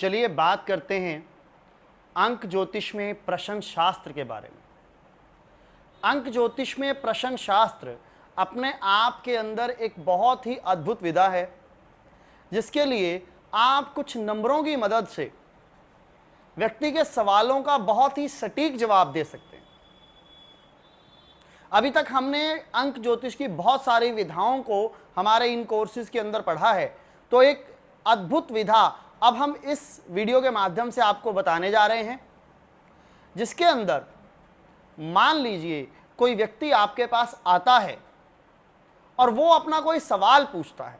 चलिए बात करते हैं अंक ज्योतिष में प्रश्न शास्त्र के बारे में। अंक ज्योतिष में प्रश्न शास्त्र अपने आप के अंदर एक बहुत ही अद्भुत विधा है, जिसके लिए आप कुछ नंबरों की मदद से व्यक्ति के सवालों का बहुत ही सटीक जवाब दे सकते हैं। अभी तक हमने अंक ज्योतिष की बहुत सारी विधाओं को हमारे इन कोर्सेज के अंदर पढ़ा है, तो एक अद्भुत विधा अब हम इस वीडियो के माध्यम से आपको बताने जा रहे हैं, जिसके अंदर मान लीजिए कोई व्यक्ति आपके पास आता है और वो अपना कोई सवाल पूछता है,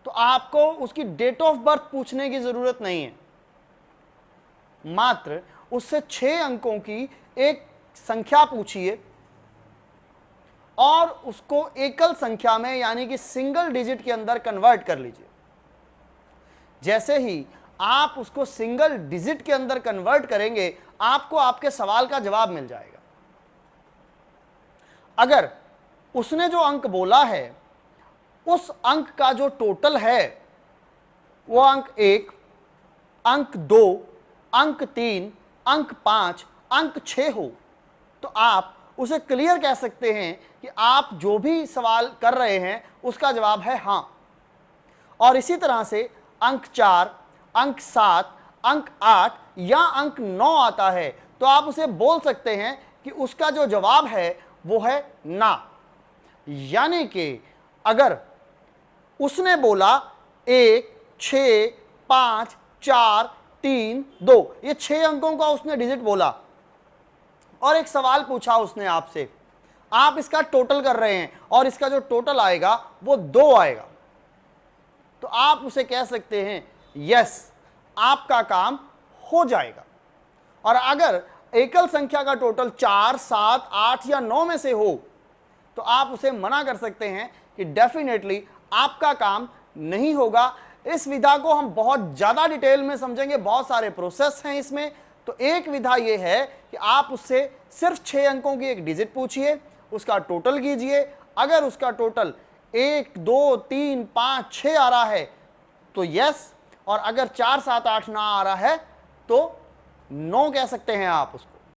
तो आपको उसकी डेट ऑफ बर्थ पूछने की जरूरत नहीं है, मात्र उससे 6 अंकों की एक संख्या पूछिए और उसको एकल संख्या में यानी कि सिंगल डिजिट के अंदर कन्वर्ट कर लीजिए। जैसे ही आप उसको सिंगल डिजिट के अंदर कन्वर्ट करेंगे, आपको आपके सवाल का जवाब मिल जाएगा। अगर उसने जो अंक बोला है उस अंक का जो टोटल है वो अंक 1, अंक 2, अंक 3, अंक 5, अंक 6 हो, तो आप उसे क्लियर कह सकते हैं कि आप जो भी सवाल कर रहे हैं उसका जवाब है हां। और इसी तरह से अंक 4, अंक 7, अंक 8 या अंक 9 आता है, तो आप उसे बोल सकते हैं कि उसका जो जवाब है वो है ना। यानी कि अगर उसने बोला 1, 6, 5, 4, 3, 2, ये 6 अंकों का उसने डिजिट बोला और एक सवाल पूछा उसने आपसे, आप इसका टोटल कर रहे हैं और इसका जो टोटल आएगा वो 2 आएगा, तो आप उसे कह सकते हैं यस, आपका काम हो जाएगा। और अगर एकल संख्या का टोटल 4, 7, 8 या 9 में से हो, तो आप उसे मना कर सकते हैं कि डेफिनेटली आपका काम नहीं होगा। इस विधा को हम बहुत ज़्यादा डिटेल में समझेंगे, बहुत सारे प्रोसेस हैं इसमें। तो एक विधा यह है कि आप उससे सिर्फ 6 अंकों की एक डिजिट पूछिए, उसका टोटल कीजिए। अगर उसका टोटल 1, 2, 3, 5, 6 आ रहा है तो यस, और अगर 4, 7, 8, 9 आ रहा है तो नो कह सकते हैं आप उसको।